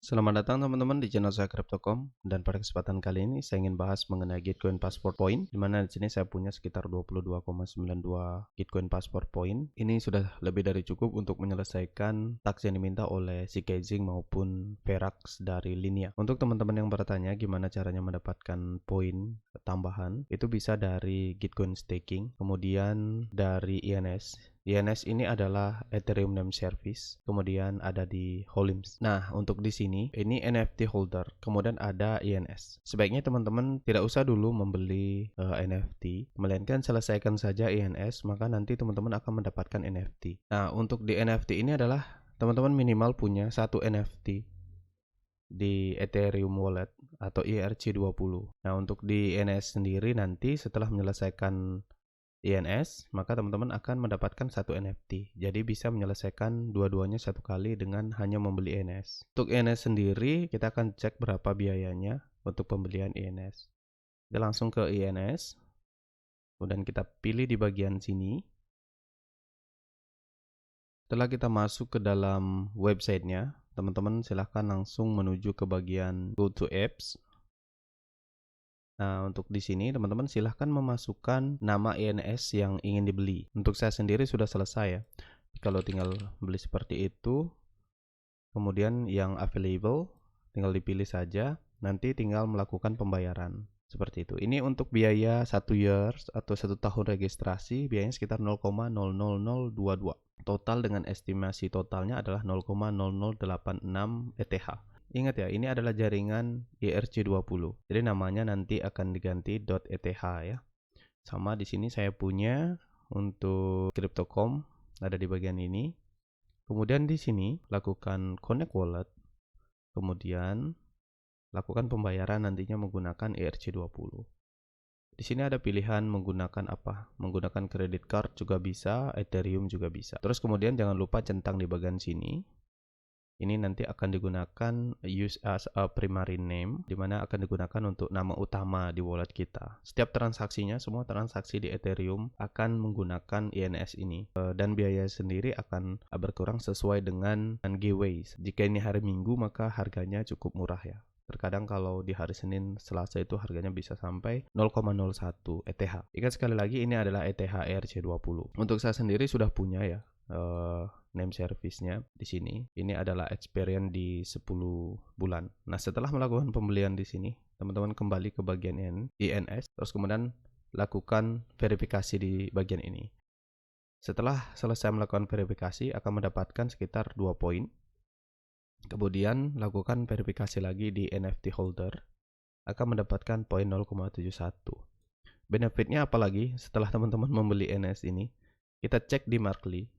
Selamat datang teman-teman di channel saya Crypto.com, dan pada kesempatan kali ini saya ingin bahas mengenai Gitcoin Passport Point, di mana di sini saya punya sekitar 22,92 Gitcoin Passport Point. Ini sudah lebih dari cukup untuk menyelesaikan task yang diminta oleh Zcash maupun Verax dari Linea. Untuk teman-teman yang bertanya gimana caranya mendapatkan poin tambahan, itu bisa dari Gitcoin Staking, kemudian dari INS. INS ini adalah Ethereum Name Service, kemudian ada di Holims. Nah, untuk di sini ini NFT holder, kemudian ada INS. Sebaiknya teman-teman tidak usah dulu membeli NFT, melainkan selesaikan saja INS, maka nanti teman-teman akan mendapatkan NFT. Nah, untuk di NFT ini adalah teman-teman minimal punya satu NFT di Ethereum Wallet atau ERC20. Nah, untuk di INS sendiri nanti setelah menyelesaikan INS, maka teman-teman akan mendapatkan satu NFT. Jadi bisa menyelesaikan dua-duanya satu kali dengan hanya membeli INS. Untuk INS sendiri, kita akan cek berapa biayanya untuk pembelian INS. Kita langsung ke INS, kemudian kita pilih di bagian sini. Setelah kita masuk ke dalam websitenya, teman-teman silahkan langsung menuju ke bagian Go to Apps. Nah, untuk di sini teman-teman silahkan memasukkan nama INS yang ingin dibeli. Untuk saya sendiri sudah selesai ya. Kalau tinggal beli seperti itu, kemudian yang available tinggal dipilih saja, nanti tinggal melakukan pembayaran seperti itu. Ini untuk biaya 1 years atau 1 tahun registrasi, biayanya sekitar 0,00022. Total dengan estimasi totalnya adalah 0,0086 ETH. Ingat ya, ini adalah jaringan ERC20. Jadi namanya nanti akan diganti .eth ya. Sama di sini saya punya untuk Crypto.com, ada di bagian ini. Kemudian di sini lakukan connect wallet. Kemudian lakukan pembayaran nantinya menggunakan ERC20. Di sini ada pilihan menggunakan apa? Menggunakan credit card juga bisa, Ethereum juga bisa. Terus kemudian jangan lupa centang di bagian sini. Ini nanti akan digunakan use as a primary name, di mana akan digunakan untuk nama utama di wallet kita. Setiap transaksinya, semua transaksi di Ethereum akan menggunakan INS ini. Dan biaya sendiri akan berkurang sesuai dengan giveaways. Jika ini hari Minggu, maka harganya cukup murah ya. Terkadang kalau di hari Senin, Selasa itu harganya bisa sampai 0,01 ETH. Ingat sekali lagi, ini adalah ETH ERC20. Untuk saya sendiri sudah punya ya name service-nya di sini. Ini adalah experience di 10 bulan. Nah, setelah melakukan pembelian di sini, teman-teman kembali ke bagian INS, terus kemudian lakukan verifikasi di bagian ini. Setelah selesai melakukan verifikasi, akan mendapatkan sekitar 2 poin. Kemudian lakukan verifikasi lagi di NFT holder, akan mendapatkan poin 0,71. Benefitnya apalagi setelah teman-teman membeli INS ini, kita cek di Merkle.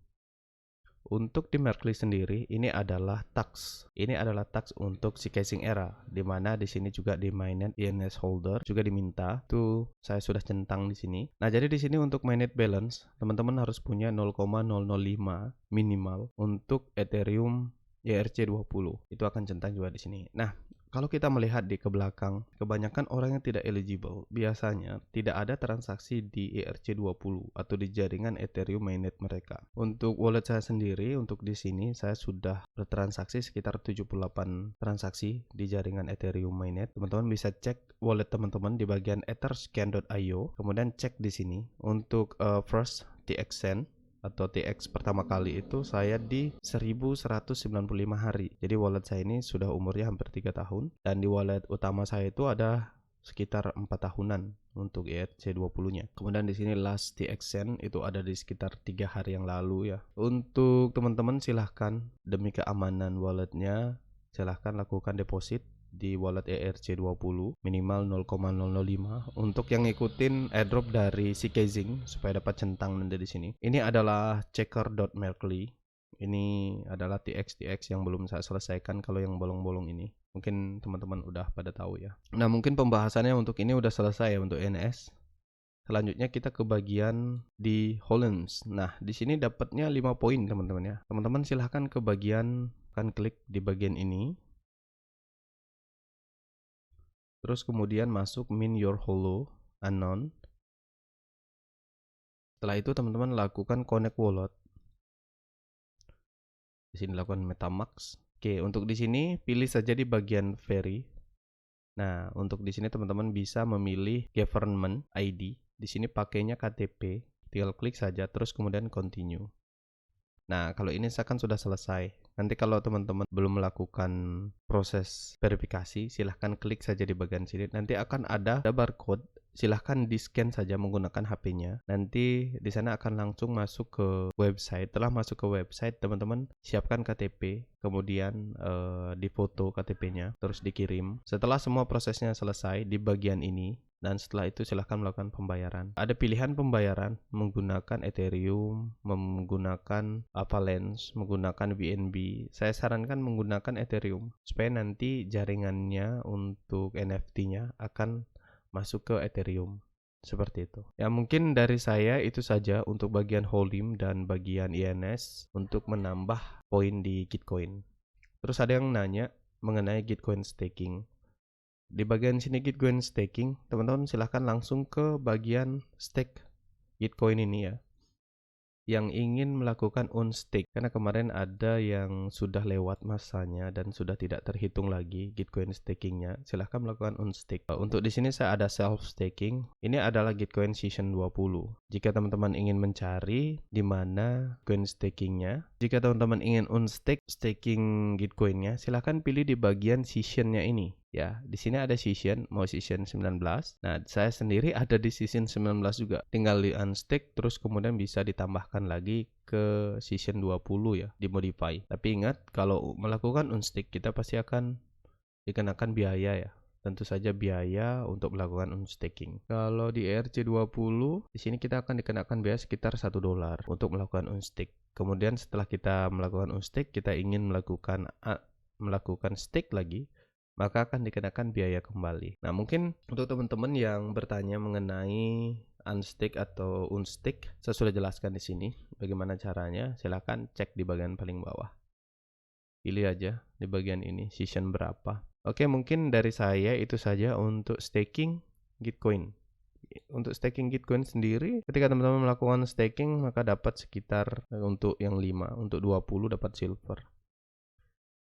Untuk di Merkle sendiri, ini adalah tax. Ini adalah tax untuk Zcash era, di mana di sini juga di mainnet INS holder juga diminta. Itu saya sudah centang di sini. Nah, jadi di sini untuk mainnet balance, teman-teman harus punya 0,005 minimal untuk Ethereum ERC20. Itu akan centang juga di sini. Nah, kalau kita melihat di ke belakang, kebanyakan orang yang tidak eligible biasanya tidak ada transaksi di ERC20 atau di jaringan Ethereum mainnet mereka. Untuk wallet saya sendiri, untuk di sini saya sudah bertransaksi sekitar 78 transaksi di jaringan Ethereum mainnet. Teman-teman bisa cek wallet teman-teman di bagian etherscan.io, kemudian cek di sini untuk first TXN atau TX pertama kali itu saya di 1195 hari. Jadi wallet saya ini sudah umurnya hampir 3 tahun, dan di wallet utama saya itu ada sekitar 4 tahunan untuk ERC20-nya. Kemudian di sini last TXN itu ada di sekitar 3 hari yang lalu ya. Untuk teman-teman silahkan demi keamanan walletnya, silahkan lakukan deposit di wallet ERC20 minimal 0,005 untuk yang ngikutin airdrop dari Zcash supaya dapat centang nanti di sini. Ini adalah checker.merkle. Ini adalah TX yang belum saya selesaikan kalau yang bolong-bolong ini. Mungkin teman-teman udah pada tahu ya. Nah, mungkin pembahasannya untuk ini udah selesai ya untuk NS. Selanjutnya kita ke bagian di Holims. Nah, di sini dapatnya 5 poin teman-teman ya. Teman-teman silahkan ke bagian, kan klik di bagian ini. Terus kemudian masuk min your holo unknown. Setelah itu teman-teman lakukan connect wallet. Di sini lakukan MetaMask. Oke, untuk di sini pilih saja di bagian Veri. Nah, untuk di sini teman-teman bisa memilih Government ID. Di sini pakainya KTP. Tinggal klik saja, terus kemudian Continue. Nah, kalau ini kan sudah selesai. Nanti kalau teman-teman belum melakukan proses verifikasi, silahkan klik saja di bagian sini. Nanti akan ada barcode. Silahkan di-scan saja menggunakan HP-nya. Nanti di sana akan langsung masuk ke website. Setelah masuk ke website, teman-teman siapkan KTP, kemudian difoto KTP-nya, terus dikirim. Setelah semua prosesnya selesai di bagian ini, dan setelah itu silahkan melakukan pembayaran. Ada pilihan pembayaran menggunakan Ethereum, menggunakan Avalanche, menggunakan BNB. Saya sarankan menggunakan Ethereum supaya nanti jaringannya untuk NFT-nya akan masuk ke Ethereum. Seperti itu. Ya, mungkin dari saya itu saja untuk bagian Holim dan bagian INS untuk menambah poin di Gitcoin. Terus ada yang nanya mengenai Gitcoin staking. Di bagian sini Gitcoin staking, teman-teman silahkan langsung ke bagian stake Gitcoin ini ya. Yang ingin melakukan unstake, karena kemarin ada yang sudah lewat masanya dan sudah tidak terhitung lagi Gitcoin stakingnya, silahkan melakukan unstake. Untuk di sini saya ada self staking. Ini adalah Gitcoin Season 20. Jika teman-teman ingin mencari di mana Gitcoin stakingnya, jika teman-teman ingin unstake staking Gitcoinnya, silahkan pilih di bagian seasonnya ini. Ya, di sini ada season, mau season 19. Nah, saya sendiri ada di season 19 juga. Tinggal di unstake terus kemudian bisa ditambahkan lagi ke season 20 ya, dimodify. Tapi ingat, kalau melakukan unstake kita pasti akan dikenakan biaya ya. Tentu saja biaya untuk melakukan unstaking. Kalau di ERC20, di sini kita akan dikenakan biaya sekitar $1 untuk melakukan unstake. Kemudian setelah kita melakukan unstake, kita ingin melakukan stake lagi, maka akan dikenakan biaya kembali. Nah, mungkin untuk teman-teman yang bertanya mengenai unstake atau unstake, saya sudah jelaskan di sini bagaimana caranya. Silakan cek di bagian paling bawah. Pilih aja di bagian ini season berapa. Oke, mungkin dari saya itu saja untuk staking Gitcoin. Untuk staking Gitcoin sendiri, ketika teman-teman melakukan staking, maka dapat sekitar untuk yang 5, untuk 20 dapat silver.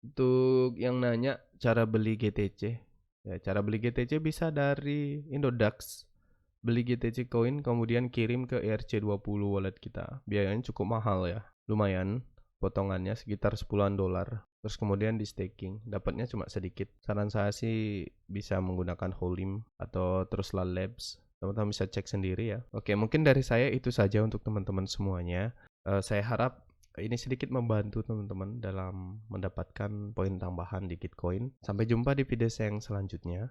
Untuk yang nanya cara beli GTC, ya cara beli GTC bisa dari Indodax. Beli GTC coin kemudian kirim ke ERC20 wallet kita. Biayanya cukup mahal ya, lumayan. Potongannya sekitar $10. Terus kemudian di staking, dapatnya cuma sedikit. Saran saya sih bisa menggunakan Holim atau Trustla Labs. Teman-teman bisa cek sendiri ya. Oke, mungkin dari saya itu saja untuk teman-teman semuanya. Saya harap ini sedikit membantu teman-teman dalam mendapatkan poin tambahan di Gitcoin. Sampai jumpa di video saya yang selanjutnya.